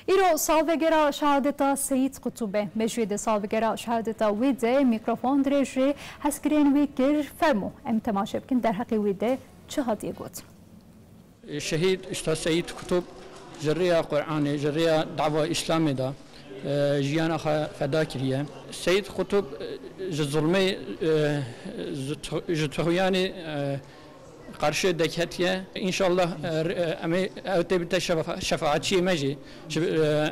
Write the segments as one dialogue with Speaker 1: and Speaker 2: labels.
Speaker 1: إيرو سالفجرا شهادة سيد قطب مجد سالفجرا شهادة ويده ميكروفون دريجي حسكرين ويكر فرمو ام تماشا بكن در حقي ويده شهادة قوت
Speaker 2: الشهيد أستاذ سيد قطب جريا قرآني جريا دعوة إسلامي دا جيانا فداكرية سيد قطب ظلمي جتوياني قرشه دکتیه انشالله امی اوتبت شفاعتی مجی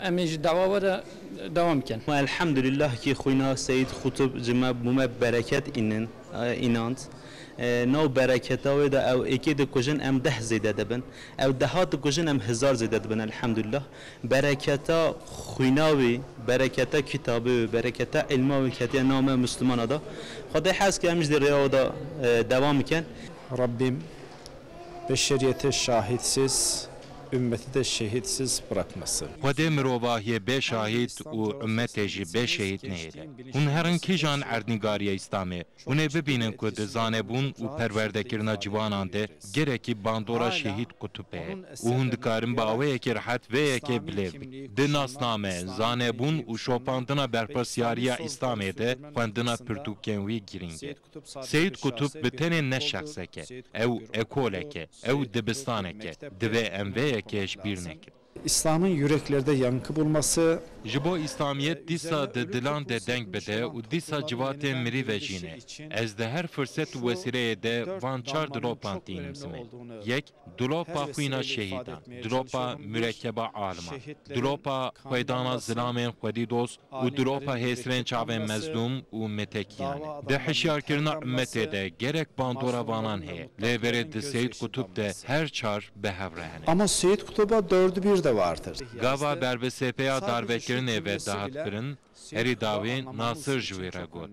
Speaker 2: امی دعوا وده دوام کن.
Speaker 3: الحمد لله کی خوینا سید خطب جمع بوم برکت ایناند نو برکت او ده او اکید کجن ام 10 زیده دبن او دهات کجن ام 1000 زیده دبن الحمد لله برکت خویناوی برکت کتابی برکت علماوی کتی نام مسلمان دا خدای حس که امش دریا دا دوام کن.
Speaker 4: Rabbim beşeriyete şahitsiz, ümmeti de şehitsiz bırakmasın.
Speaker 5: Xwedê mirovahiye bê şahîd û ümmetê jî bê şehîd nehêle. Hûn herin kîjan erdnîgariya İslamê hûn ê bibînin ku di zanebûn û perwerdekirina ciwanan de gerekî bandora şehîd Qutb heye û hûn dikarin bi awayekî rihet vê yekê bilêv bikin. Di nasname, zanebûn û şopandina berpirsiyariya İslamê de xwendina pirtûkên wî girîng e. Seyid Qutb bi tenê ne şexsek e, ew ekolek e, ew dibistanek e. Divê em vê keş bir nekin.
Speaker 4: İslam'ın yüreklerde yankı bulması,
Speaker 5: Jibo İslamiyet disa de dilan de denk bede u disa civatê mirîve jîne. Ez de her fırsat û vesîleyê de van çar dilopan tînimsime. Yek, dilopa xwîna şehîdan, dilopa mürekkeba alima, dilopa xweydana zilamên xwedî dost û dilopa hêsirên çavên mezlûm û metekiyane. De hişyarkirina ümmetê de gerek bandora vanan heye. Lêverê di Seyid Qutb de her çar behevre hene.
Speaker 4: ama Seyid Qutb'a 4'ü 1 de vardır.
Speaker 5: Gava berbesepya darvekirin eve dahatkirin heri davên Nasir ji wê re got.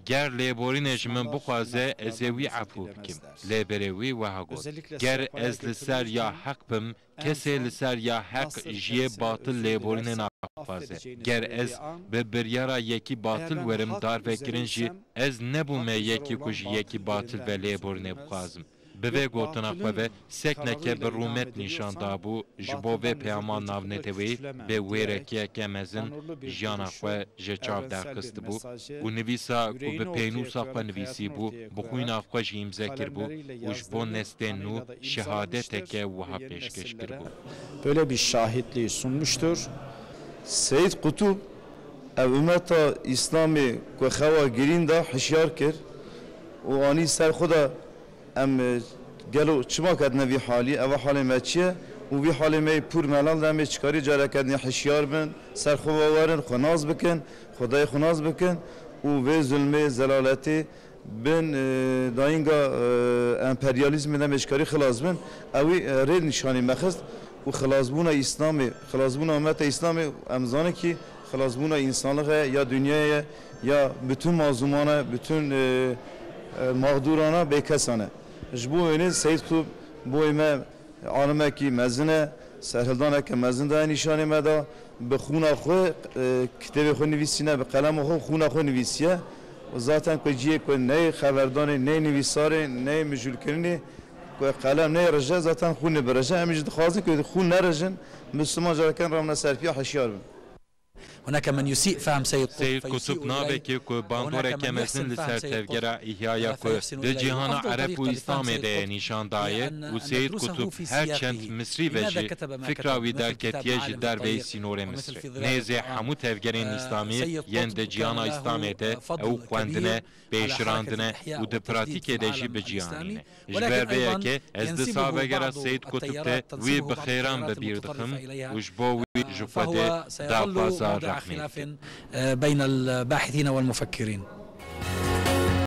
Speaker 5: Ger lêborînê ji min bixwaze ez ê wî efû bikim. Lêberê wî wiha got. Ger ez li ser ya heq bim, kesê li ser ya heq ji yê batil lêborînê naxwaze. Ger ez bi biryara yekî batil werim darvekirin jî ez nebûme yekî ku ji yekî batil ve lêborînê bixwazim. Bivê gotina xwe ve sekneke bi rûmet nîşan dabû ji bo vê peyama navnetê wê bê wêrekiyeke mezin jiyana xwe ji çav derxistibû û nivîsa ku bi pênûsa xwe nivîsîbû bi xwîna xwe jî îmze kirbû û ji bo nestên nû şehadeteke wiha pêşkêş kirbû.
Speaker 4: Böyle bir şahitliği sunmuştur.
Speaker 6: Seyid Qutb ev ümmeta İslamê ku xewa girîn da hişyar kir û anî ser xwe da em gelo çima kedine vî halî ev halê me çi ye û vî halê me pûr melal demê çıkarî carekedinê hişyar bin serxwe werin xwe naz bikin xwedayê xwe naz bikin û vê zulmê zelaletê bin dayînga emperyalizmê demê çıkarî xilas bin ew wî rê nîşanî me xist û xilasbûna İslamê xilasbûna ümmeta İslamê em zanin ki xilasbûna însanlığa ya dünyaya ya bütün mazlumana bütün mağdurana bêkesane. Ji bo wêne Seyid Qutb boî me alimekî mezin e, serhildaneke mezin daye nîşanê me da bi xûna xwe kitêbê xwe nivîsîne bi qelema xwe xûna xwe nivîsiye. Zaten ku ciyê ku neyê xeberdanê neyê nivîsarê neyê mijûlkirinê ku qelem neyê rije zaten xûn nibirije em jî dixwazin ku xûn nerijin Müslüman careken ramne serpiya hişyar bin.
Speaker 7: هناك من يسيء فهم سيد
Speaker 5: Qutb navekê ku bandoreke mezin li ser tevgera îhyaya ku di cîhana Ereb û İslamê de ye nîşan daye û Seyid Qutb her çend Misrî ve jî fikra wî derketiye ji derveyê sînorê Misrê. Nêzê hemû tevgerên İslamî yên di cîhana İslamê de ew xwendine, pêşirandine û di pratîkê de jî bicîyanîne. Ji ber vê yekê ez di savegera Seyid Qutb de wî bi xêran bibîr dikim û ji bo wî ji xwe de daxwaza
Speaker 7: خلاف بين الباحثين والمفكرين.